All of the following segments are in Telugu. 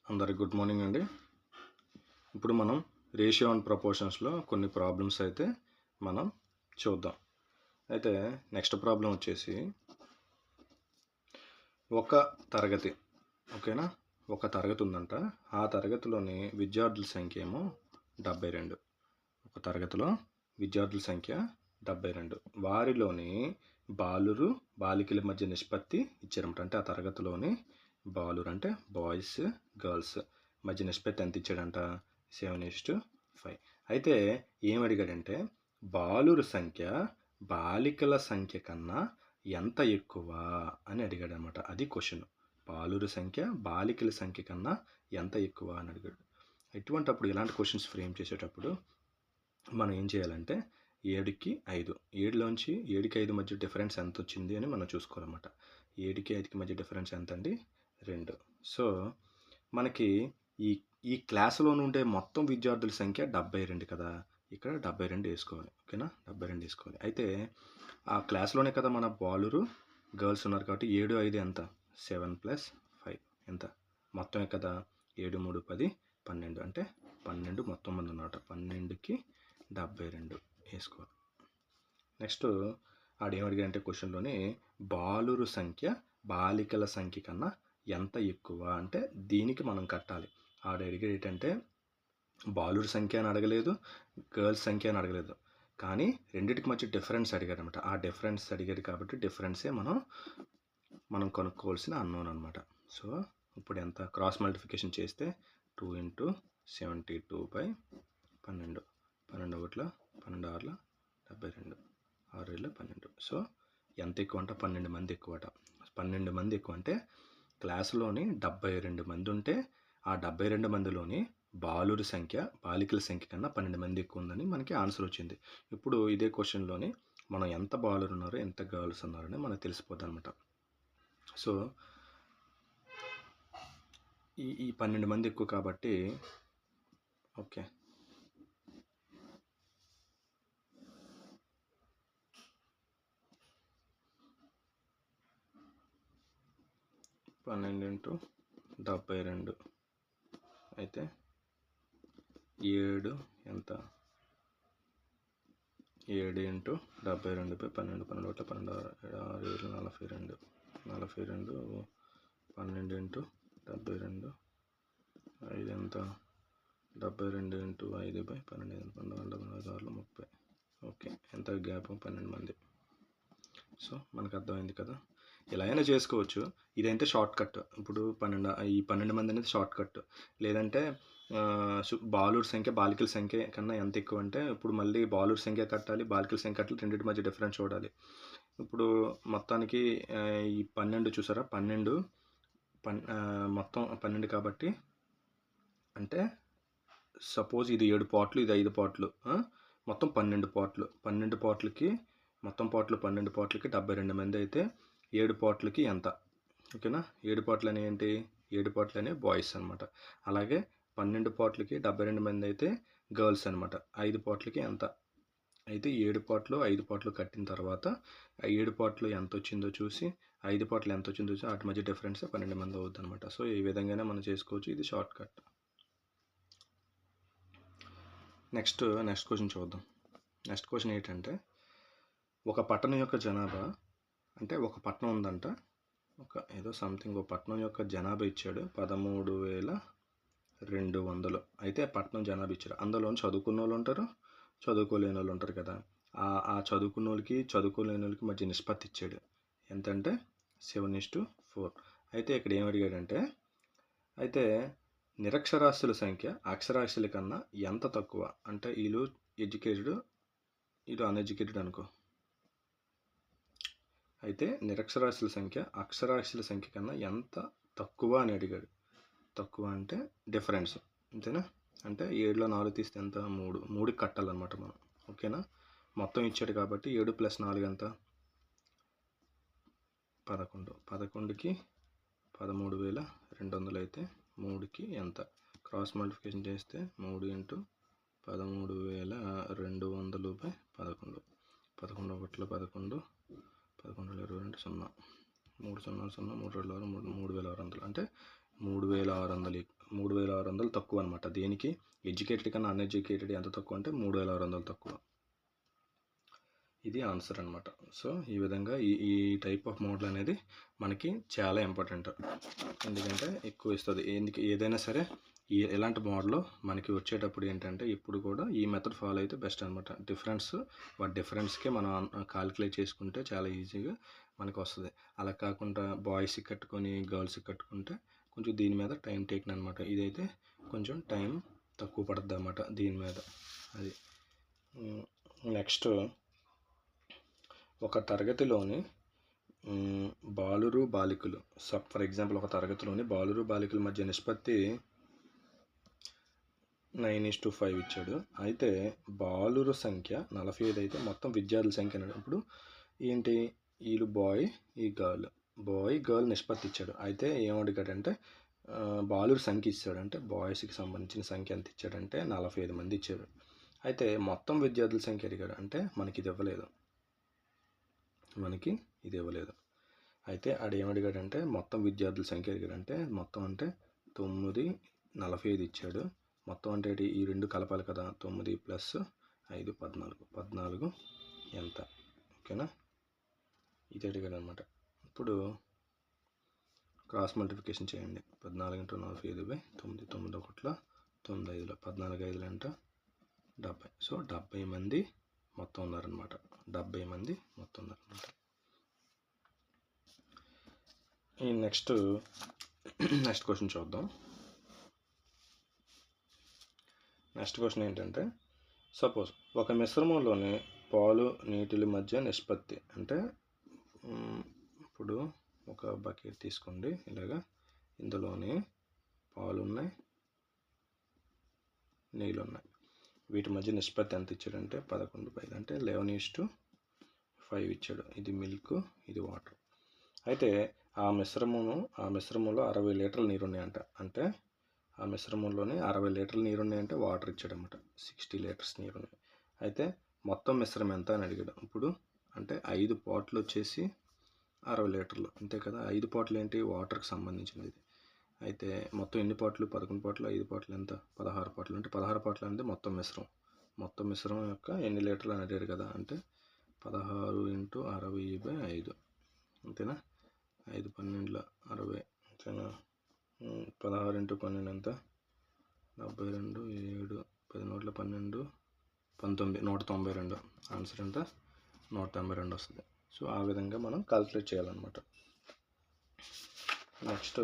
అందరికి గుడ్ మార్నింగ్ అండి. ఇప్పుడు మనం రేషియో అండ్ ప్రపోర్షన్స్లో కొన్ని ప్రాబ్లమ్స్ అయితే మనం చూద్దాం. అయితే నెక్స్ట్ ప్రాబ్లం వచ్చేసి ఒక తరగతి, ఓకేనా, ఒక తరగతి ఉందంట. ఆ తరగతిలోని విద్యార్థుల సంఖ్య ఏమో 72. ఒక తరగతిలో విద్యార్థుల సంఖ్య 72. వారిలోని బాలికల మధ్య నిష్పత్తి ఇచ్చారన్నమాట. అంటే ఆ తరగతిలోని బాలురు అంటే బాయ్స్ గర్ల్స్ మధ్య నిష్పత్తి ఎంత ఇచ్చాడంట? 7:5. అయితే ఏం అడిగాడంటే బాలురు సంఖ్య బాలికల సంఖ్య కన్నా ఎంత ఎక్కువ అని అడిగాడు అనమాట. అది క్వశ్చన్. బాలురు సంఖ్య బాలికల సంఖ్య కన్నా ఎంత ఎక్కువ అని అడిగాడు. ఇటువంటప్పుడు ఇలాంటి క్వశ్చన్స్ ఫ్రేమ్ చేసేటప్పుడు మనం ఏం చేయాలంటే 7కి 5, 7లోంచి 7కి 5 మధ్య డిఫరెన్స్ ఎంత వచ్చింది అని మనం చూసుకోవాలన్నమాట. 7కి 5కి మధ్య డిఫరెన్స్ ఎంత అండి? 2. సో మనకి ఈ ఈ క్లాసులో ఉండే మొత్తం విద్యార్థుల సంఖ్య 72 కదా. ఇక్కడ 72 వేసుకోవాలి, ఓకేనా. 72 వేసుకోవాలి. అయితే ఆ క్లాస్లోనే కదా మన బాలురు గర్ల్స్ ఉన్నారు కాబట్టి 7, 5 ఎంత? 7 + 5 ఎంత? మొత్తమే కదా. 7, 3, 10, 12 అంటే 12 మొత్తం మంది ఉన్నమాట. 12కి 72 వేసుకోవాలి. నెక్స్ట్ ఆడేమడిగాడంటే క్వశ్చన్లోని బాలురు సంఖ్య బాలికల సంఖ్య కన్నా ఎంత ఎక్కువ అంటే దీనికి మనం కట్టాలి. అడిగేది ఏంటంటే బాలురు సంఖ్య అని అడగలేదు, గర్ల్స్ సంఖ్య అని అడగలేదు, కానీ రెండింటికి మధ్య డిఫరెన్స్ అడిగాడు అనమాట. ఆ డిఫరెన్స్ అడిగాడు కాబట్టి డిఫరెన్సే మనం కనుక్కోవాల్సిన అన్నోన్ అనమాట. సో ఇప్పుడు ఎంత? క్రాస్ మల్టిప్లికేషన్ చేస్తే 2 × 72/12. 12 ఒకట్ల 12 ఆరుల 72, 6 ఏళ్ళ 12. సో ఎంత ఎక్కువ అంట? 12 మంది ఎక్కువ అట. 12 మంది ఎక్కువ అంటే క్లాసులోని 72 మంది ఉంటే ఆ 72 మందిలోని బాలురి సంఖ్య బాలికల సంఖ్య కన్నా 12 మంది ఎక్కువ ఉందని మనకి ఆన్సర్ వచ్చింది. ఇప్పుడు ఇదే క్వశ్చన్లోని మనం ఎంత బాలురు ఉన్నారో ఎంత గర్ల్స్ ఉన్నారని మనకు తెలిసిపోద్ది అనమాట. సో ఈ 12 మంది ఎక్కువ కాబట్టి ఓకే, (12 × 72) అయితే 7 ఎంత? 7 × 72/12. 12 ఒకట్ల 12, 6 7 42, 42, 12 × 72, 5 ఎంత? 72 × 5/12, 12, 6, 30. ఓకే, ఎంత గ్యాప్? 12 మంది. సో మనకు అర్థమైంది కదా. ఇలా అయినా చేసుకోవచ్చు. ఇదైతే షార్ట్ కట్. ఇప్పుడు ఈ 12 మంది అనేది షార్ట్ కట్. లేదంటే బాలురు సంఖ్య బాలికల సంఖ్య కన్నా ఎంత ఎక్కువ అంటే ఇప్పుడు మళ్ళీ బాలురు సంఖ్య కట్టాలి, బాలికల సంఖ్య కట్టాలి, రెండింటి మధ్య డిఫరెన్స్ చూడాలి. ఇప్పుడు మొత్తానికి ఈ 12 చూసారా? 12 మొత్తం 12 కాబట్టి అంటే సపోజ్ ఇది 7 పార్ట్లు, ఇది 5 పార్ట్లు, మొత్తం 12 పార్ట్లు. 12 పార్ట్లకి మొత్తం పార్ట్లు 12 పార్ట్లకి 72 మంది అయితే 7 పార్ట్లకి ఎంత? ఓకేనా. 7 పార్ట్లు అనేవి ఏంటి? 7 పార్ట్లు అనేవి బాయ్స్ అనమాట. అలాగే 12 పార్ట్లకి 72 మంది అయితే గర్ల్స్ అనమాట. 5 పార్ట్లకి ఎంత? అయితే 7 పార్ట్లు 5 పార్ట్లు కట్టిన తర్వాత ఆ 7 పార్ట్లు ఎంత వచ్చిందో చూసి 5 పార్ట్లు ఎంత వచ్చిందో చూసి వాటి మధ్య డిఫరెన్స్ 12 మంది అవుతుంది అనమాట. సో ఈ విధంగానే మనం చేసుకోవచ్చు. ఇది షార్ట్ కట్. నెక్స్ట్ క్వశ్చన్ చూద్దాం. నెక్స్ట్ క్వశ్చన్ ఏంటంటే ఒక పట్టణం యొక్క జనాభా, అంటే ఒక పట్టణం ఉందంట, ఏదో సంథింగ్ ఒక పట్టణం యొక్క జనాభా ఇచ్చాడు 13,200. అయితే పట్టణం జనాభా ఇచ్చాడు. అందులో చదువుకున్న వాళ్ళు ఉంటారు, చదువుకోలేని వాళ్ళు ఉంటారు కదా. ఆ చదువుకున్న వాళ్ళకి చదువుకోలేని వాళ్ళకి మధ్య నిష్పత్తి ఇచ్చాడు. ఎంతంటే 7:4. అయితే ఇక్కడ ఏం అడిగాడంటే అయితే నిరక్షరాస్యుల సంఖ్య అక్షరాస్యుల కన్నా ఎంత తక్కువ అంటే వీళ్ళు ఎడ్యుకేటెడ్, వీళ్ళు అన్ఎడ్యుకేటెడ్ అనుకో. అయితే నిరక్షరాస్యుల సంఖ్య అక్షరాస్యుల సంఖ్య కన్నా ఎంత తక్కువ అని అడిగాడు. తక్కువ అంటే డిఫరెన్స్, అంతేనా. అంటే 7లో 4 తీస్తే ఎంత? 3. 3కి కట్టాలన్నమాట మనం, ఓకేనా. మొత్తం ఇచ్చాడు కాబట్టి 7 + 4 ఎంత? 11. 11కి 13,200 అయితే 3కి ఎంత? క్రాస్ మల్టిప్లికేషన్ చేస్తే 3 × 13,200/11. 11 ఒకట్ల 11, 11 22 0, 3 0 0, 3 2 6, 3,600 అంటే 3,600 3600 తక్కువ అనమాట. దేనికి? ఎడ్యుకేటెడ్ కన్నా అన్ఎడ్యుకేటెడ్ ఎంత తక్కువ అంటే 3600 తక్కువ. ఇది ఆన్సర్ అనమాట. సో ఈ విధంగా ఈ టైప్ ఆఫ్ మోడల్ అనేది మనకి చాలా ఇంపార్టెంట్. ఎందుకంటే ఎక్కువ ఇస్తుంది. ఏదైనా సరే ఎలాంటి మోడల్ మనకి వచ్చేటప్పుడు ఏంటంటే ఇప్పుడు కూడా ఈ మెథడ్ ఫాలో అయితే బెస్ట్ అనమాట. డిఫరెన్స్కే మనం కాలిక్యులేట్ చేసుకుంటే చాలా ఈజీగా మనకు వస్తుంది. అలా కాకుండా బాయ్స్కి కట్టుకొని గర్ల్స్కి కట్టుకుంటే కొంచెం దీని మీద టైం టేకింగ్ అనమాట. ఇదైతే కొంచెం టైం తక్కువ పడుతుంది అన్నమాట దీని మీద. అది నెక్స్ట్, ఒక తరగతిలోని బాలురు బాలికలు ఫర్ ఎగ్జాంపుల్ ఒక తరగతిలోని బాలురు బాలికల మధ్య నిష్పత్తి 9:5 ఇచ్చాడు. అయితే బాలురు సంఖ్య 45 అయితే మొత్తం విద్యార్థుల సంఖ్య అన్నాడు. ఇప్పుడు ఏంటి, వీళ్ళు బాయ్ గర్ల్ నిష్పత్తి ఇచ్చాడు. అయితే ఏమడిగాడంటే బాలురు సంఖ్య ఇచ్చాడు. అంటే బాయ్స్కి సంబంధించిన సంఖ్య ఎంత ఇచ్చాడంటే 45 మంది ఇచ్చాడు. అయితే మొత్తం విద్యార్థుల సంఖ్య అడిగాడు. అంటే మనకి ఇది ఇవ్వలేదు. అయితే ఆడు ఏమడిగాడంటే మొత్తం విద్యార్థుల సంఖ్య అడిగాడు. అంటే మొత్తం అంటే 9, 45 ఇచ్చాడు. మొత్తం అంటే ఈ రెండు కలపాలి కదా, 9 + 5 14 ఎంత, ఓకేనా? ఇది అడిగాడు అనమాట. ఇప్పుడు క్రాస్ మల్టిప్లికేషన్ చేయండి. 14 × 45/9, 9 1 9 5 14 5 ఎంత 70. సో 70 మంది మొత్తం ఉన్నారనమాట. 70 మంది మొత్తం ఉన్నారనమాట. ఈ నెక్స్ట్ క్వశ్చన్ చూద్దాం. నెక్స్ట్ క్వశ్చన్ ఏంటంటే, సపోజ్ ఒక మిశ్రమంలోని పాలు నీటిల మధ్య నిష్పత్తి అంటే ఇప్పుడు ఒక బకెట్ తీసుకోండి. ఇలాగా ఇందులోని పాలు ఉన్నాయి, నీళ్ళు ఉన్నాయి. వీటి మధ్య నిష్పత్తి ఎంత ఇచ్చాడంటే 11/5 అంటే 11:5 ఇచ్చాడు. ఇది మిల్క్, ఇది వాటర్. అయితే ఆ మిశ్రమంలో 60 లీటర్ల నీరు ఉన్నాయంట. అంటే ఆ మిశ్రమంలోని 60 లీటర్ల నీరు ఉన్నాయంటే వాటర్ ఇచ్చాడనమాట. 60 లీటర్స్ నీరు ఉన్నాయి. అయితే మొత్తం మిశ్రమం ఎంత అని అడిగాడు. ఇప్పుడు అంటే 5 పాట్లు వచ్చేసి 60 లీటర్లు అంతే కదా. 5 పాట్లు ఏంటి, వాటర్కి సంబంధించినది. అయితే మొత్తం ఎన్ని పాట్లు, 11 పాట్లు, 5 పాట్లు ఎంత, 16 పాట్లు. అంటే 16 పాట్లు అనేది మొత్తం మిశ్రమం యొక్క ఎన్ని లీటర్లు అని అడిగాడు కదా. అంటే 16 × 60/5 అంతేనా. 5 12 60 అంతేనా. 16 × 12 ఎంత, 72, 7 10 నోట్ల 12 19 192. ఆన్సర్ ఎంత, 192 వస్తుంది. సో ఆ విధంగా మనం కాల్కులేట్ చేయాలన్నమాట. నెక్స్ట్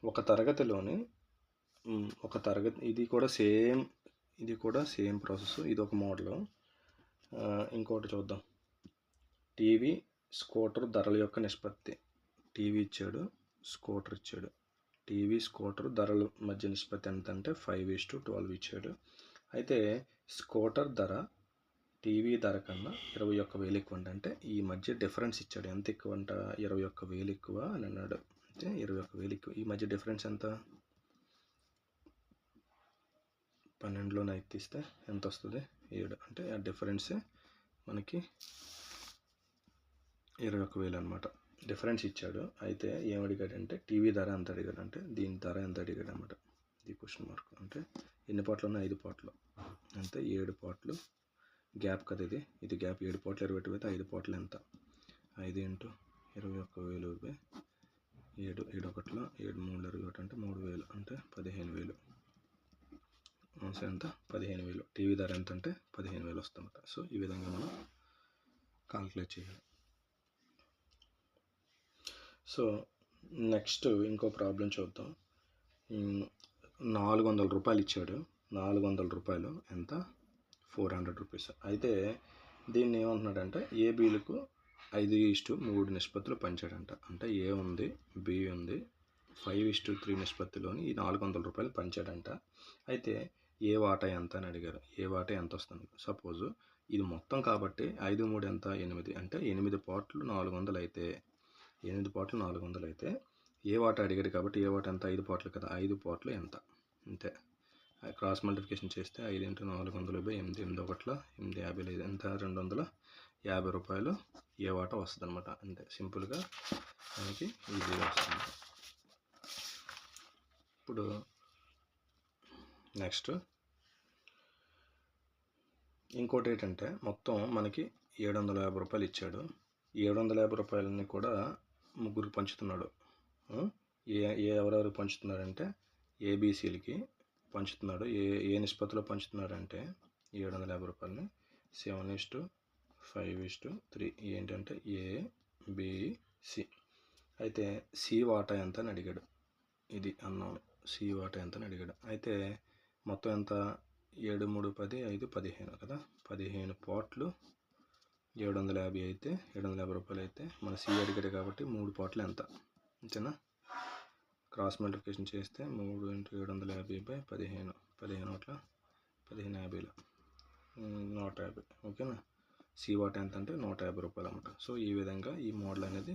ఒక తరగతిలోని ఇది కూడా సేమ్ ప్రాసెస్. ఇది ఒక మోడల్. ఇంకోటి చూద్దాం. టీవీ స్కూటర్ ధరల యొక్క నిష్పత్తి. టీవీ ఇచ్చాడు, స్కూటర్ ఇచ్చాడు. టీవీ స్కూటర్ ధరల మధ్య నిష్పత్తి ఎంత అంటే 5:12 ఇచ్చాడు. అయితే స్కూటర్ ధర టీవీ ధర కన్నా 21,000 ఎక్కువ అంటే ఈ మధ్య డిఫరెన్స్ ఇచ్చాడు. ఎంత ఎక్కువ అంట, 21,000 ఎక్కువ అని అన్నాడు. అంటే 21,000 ఎక్కువ. ఈ మధ్య డిఫరెన్స్ ఎంత, 12లో 9 తీస్తే ఎంత వస్తుంది, 7. అంటే ఆ డిఫరెన్సే మనకి 21,000 అనమాట. డిఫరెన్స్ ఇచ్చాడు. అయితే ఏమడిగాడంటే టీవీ ధర ఎంత అడిగాడంటే దీని ధర ఎంత అడిగాడు అనమాట. ఇది క్వశ్చన్ మార్క్. అంటే ఎన్ని పాటలు ఉన్నాయి, 5 పాటలు. అంటే 7 పాటలు గ్యాప్ కదా ఇది గ్యాప్. 7 పాటలు 22 అయితే 5 పాటలు ఎంత, 5 × 21,000/7 7 1 7 3 21 అంటే 3,000 అంటే 15,000. ఆన్సర్ ఎంత, 15,000. టీవీ ధర ఎంత అంటే 15,000 వస్తుందన్నమాట. సో ఈ విధంగా మనం కాల్కులేట్ చేయాలి. సో నెక్స్ట్ ఇంకో ప్రాబ్లం చూద్దాం. 400 రూపాయలు ఇచ్చాడు. 400 రూపాయలు ఎంత, 400 రూపీస్. అయితే దీన్ని ఏమంటున్నాడంటే ఏబీలకు 5:3 నిష్పత్తులు పంచాడంట. అంటే ఏ ఉంది, బి ఉంది, 5:3 నిష్పత్తిలోని ఈ 400 రూపాయలు పంచాడంట. అయితే ఏ వాటా ఎంత అని అడిగారు. ఏ వాటా ఎంత వస్తుంది. సపోజ్ ఇది మొత్తం కాబట్టి 5 3 ఎంత, 8. అంటే 8 పాటలు 400 అయితే 8 పాటలు 400 అయితే ఏ వాటా అడిగాడు కాబట్టి ఏ వాటా ఎంత, 5 పాటలు కదా. 5 పాటలు ఎంత అంతే. క్రాస్ మల్టిప్లికేషన్ చేస్తే 5 × 400/8 8 1 8 50 ఎంత, 250 రూ. 50 ఏ వాటా వస్తుంది అనమాట. అంతే సింపుల్గా మనకి ఈజీగా వస్తుంది. ఇప్పుడు నెక్స్ట్ ఇంకోటి ఏంటంటే మొత్తం మనకి రూ. 750 ఇచ్చాడు. రూ. 750 కూడా ముగ్గురు పంచుతున్నాడు. ఎవరెవరు పంచుతున్నారంటే ఏబీసీలకి పంచుతున్నాడు. ఏ నిష్పత్తిలో పంచుతున్నాడంటే రూ. 750 7:5:3 ఏంటంటే ఏబిసి. అయితే సి వాటా ఎంత అని అడిగాడు. ఇది అన్నాను, సి వాటా ఎంత అని అడిగాడు. అయితే మొత్తం ఎంత 7, 3, 10, 5, 15 కదా. 15 పాట్లు 750 అయితే రూ. 750 అయితే మన సి అడిగాడు కాబట్టి 3 పాట్లు ఎంత అంతేనా. క్రాస్ మల్టిప్లికేషన్ చేస్తే 3 × 750/15 15 1550 150 ఓకేనా. సి వాటా ఎంత అంటే రూ. 150 అన్నమాట. సో ఈ విధంగా ఈ మోడల్ అనేది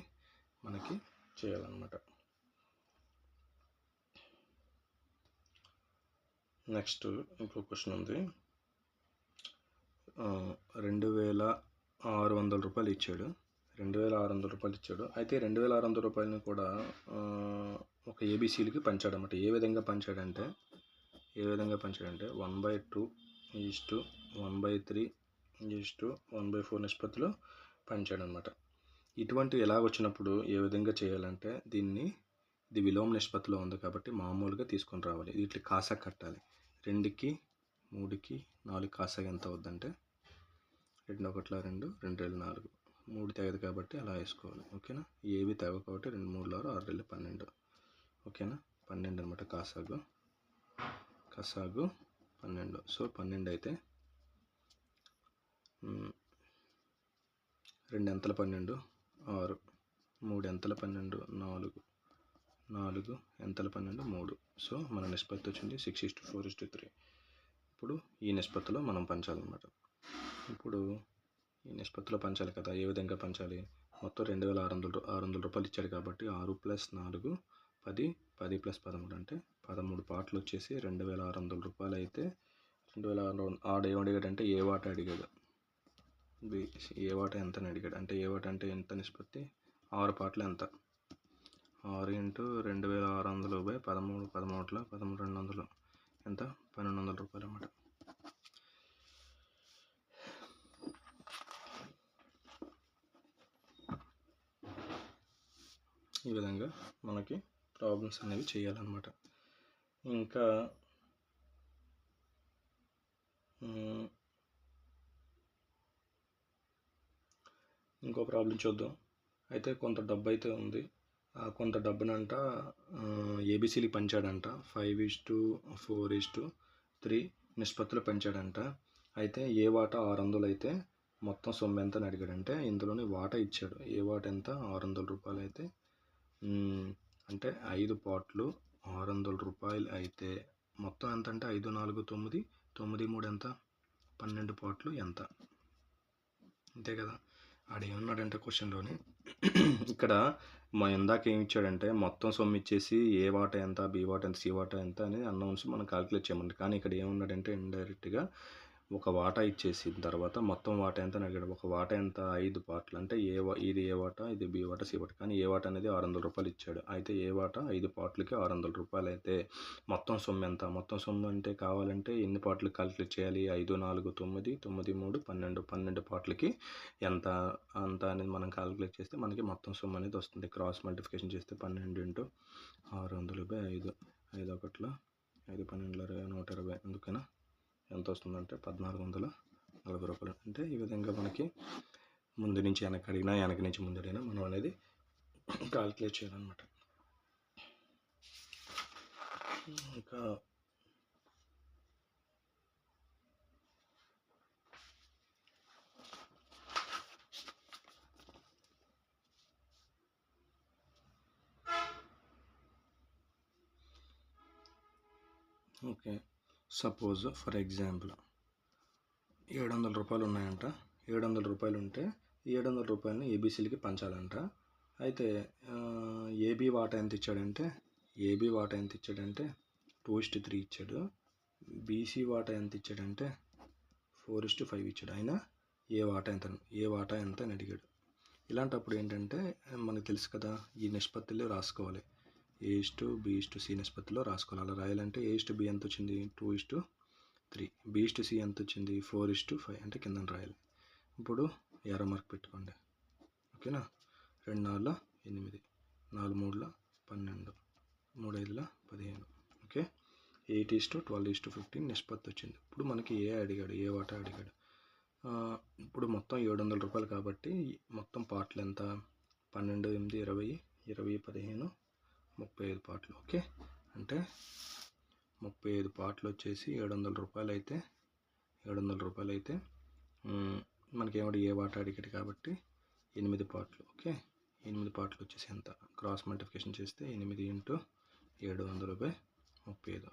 మనకి చేయాలన్నమాట. నెక్స్ట్ ఇంకో క్వశ్చన్ ఉంది. 2600 రూపాయలు ఇచ్చాడు. 2600 రూపాయలు ఇచ్చాడు. అయితే 2600 రూపాయలని కూడా ఒక ఏబీసీలకి పంచాడు అన్నమాట. ఏ విధంగా పంచాడంటే 1/2 ఈస్టు 1/3 ఈస్టు 1/4 నిష్పత్తిలో పంచాడు అనమాట. ఇటువంటి ఎలాగొచ్చినప్పుడు ఏ విధంగా చేయాలంటే ఇది విలోమ నిష్పత్తిలో ఉంది కాబట్టి మామూలుగా తీసుకొని రావాలి. వీటికి కాసా కట్టాలి. 2కి 3కి 4 కాసా ఎంత అవుద్దంటే 2 1 2 2 2 4 3 తెగదు కాబట్టి అలా వేసుకోవాలి. ఓకేనా. ఏవి తెగవు కాబట్టి 2 3 6 6 12 ఓకేనా. 12 అనమాట కసాగు 12. సో 12 అయితే 2 ఎంతల 12 6, 3 ఎంతల 12 4, 4 ఎంతల 12 3. సో మన నిష్పత్తి వచ్చింది 6:4:3. ఇప్పుడు ఈ నిష్పత్తిలో మనం పంచాలన్నమాట. ఇప్పుడు ఈ నిష్పత్తిలో పంచాలి కదా. ఏ విధంగా పంచాలి? మొత్తం 2600 రూపాయలు ఇచ్చాడు కాబట్టి 6 + 4 10 10 + 13 అంటే 13 పాటలు వచ్చేసి 2600 రూపాయలు అయితే 2600 ఆడు ఏమడిగాడంటే ఏ వాటా అడిగాడు. ఏ వాటా ఎంత అని అడిగాడు. అంటే ఏ వాటా అంటే ఎంత నిష్పత్తి 6 పాటలు ఎంత 6 × 2600/13 13 200 ఎంత 1200 రూపాయలు అన్నమాట. ఈ విధంగా మనకి ప్రాబ్లమ్స్ అనేవి చేయాలన్నమాట. ఇంకా ఇంకో ప్రాబ్లం చూద్దాం. అయితే కొంత డబ్బు అయితే ఉంది. కొంత డబ్బునంట ఏబీసీలకి పంచాడంట. 5:4:3 నిష్పత్తిలో పంచాడంట. అయితే ఏ వాటా 600 అయితే మొత్తం సొమ్ము ఎంత అని అడిగాడంటే ఇందులోని వాటా ఇచ్చాడు. ఏ వాటా ఎంత 600 రూపాయలు అయితే అంటే 5 పాట్లు 600 రూపాయలు అయితే మొత్తం ఎంత అంటే 5 4 9 9 3 ఎంత 12 పాట్లు ఎంత అంతే కదా. ఆడేమన్నాడంటే క్వశ్చన్లోని ఇక్కడ ఇందాక ఏమి ఇచ్చాడంటే మొత్తం సొమ్ము ఇచ్చేసి ఏ వాటా ఎంత బి వాటా ఎంత సి వాటా ఎంత అనేది అన్నౌన్స్ మనం క్యాలిక్యులేట్ చేయమండి. కానీ ఇక్కడ ఏమన్నాడంటే ఇండైరెక్ట్గా ఒక వాటా ఇచ్చేసిన తర్వాత మొత్తం వాటా ఎంత అని అడిగాడు. ఒక వాటా ఎంత 5 పార్ట్లు అంటే ఇది ఏ వాటా ఇది బి వాటా సి వాటా. కానీ ఏ వాటా అనేది 600 రూపాయలు ఇచ్చాడు. అయితే ఏ వాటా 5 పార్ట్లకి 600 రూపాయలు అయితే మొత్తం సొమ్ము ఎంత. మొత్తం సొమ్ము అంటే కావాలంటే ఎన్ని పార్ట్లు క్యాలిక్యులేట్ చేయాలి. 5 4 9 9 3 12 12 పార్ట్లకి ఎంత అంత అనేది మనం క్యాలిక్యులేట్ చేస్తే మనకి మొత్తం సొమ్ము అనేది వస్తుంది. క్రాస్ మల్టిప్లికేషన్ చేస్తే 12 × 600/5 5 1 5 12 120 అందుకనా ఎంత వస్తుందంటే 1440 రూపాయలు. అంటే ఈ విధంగా మనకి ముందు నుంచి వెనక్కి అడిగినా వెనక నుంచి ముందు అడిగినా మనం అనేది క్యాలిక్యులేట్ చేయాలన్నమాట. ఇంకా ఓకే సపోజ్ ఫర్ ఎగ్జాంపుల్ 700 రూపాయలు ఉన్నాయంట. 700 రూపాయలు ఉంటే 700 రూపాయలని ఏబీసీలకి పంచాలంట. అయితే ఏబీ వాటా ఎంత ఇచ్చాడంటే 2:3 ఇచ్చాడు. బీసీ వాటా ఎంత ఇచ్చాడంటే 4:5 ఇచ్చాడు. అయినా ఏ వాటా ఎంత అని అడిగాడు. ఇలాంటప్పుడు ఏంటంటే మనకు తెలుసు కదా, ఈ నిష్పత్తిలో రాసుకోవాలి. A/B/C నిష్పత్తిలో రాసుకోవాలి. అలా రాయాలంటే A/B ఎంత వచ్చింది? 2:3. B/C ఎంత వచ్చింది? 4:5 అంటే కింద రాయాలి. ఇప్పుడు ఎర్ర మార్క్ పెట్టుకోండి. ఓకేనా? 2 4 8, 4 3 12, 3 5 15. ఓకే, 8:12:15 నిష్పత్తి వచ్చింది. ఇప్పుడు మనకి ఏ వాటా అడిగాడు. ఇప్పుడు మొత్తం 700 రూపాయలు కాబట్టి మొత్తం పార్ట్లు ఎంత? 12, 8, 20, 20, 15, 35 పార్ట్లు. ఓకే, అంటే 35 పార్ట్లు వచ్చేసి 700 రూపాయలు అయితే మనకేమిటి ఏ వాటా అడిగాడు కాబట్టి 8 పార్ట్లు. ఓకే, 8 పార్ట్లు వచ్చేసి ఎంత? క్రాస్ మల్టిప్లికేషన్ చేస్తే 8 × 700/35, 35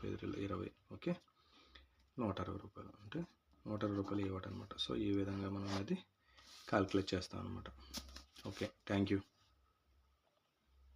20. ఓకే, 160 రూపాయలు. అంటే 160 రూపాయలు ఏ వాటా అనమాట. సో ఈ విధంగా మనం అది క్యాల్కులేట్ చేస్తాం అనమాట. Okay, thank you.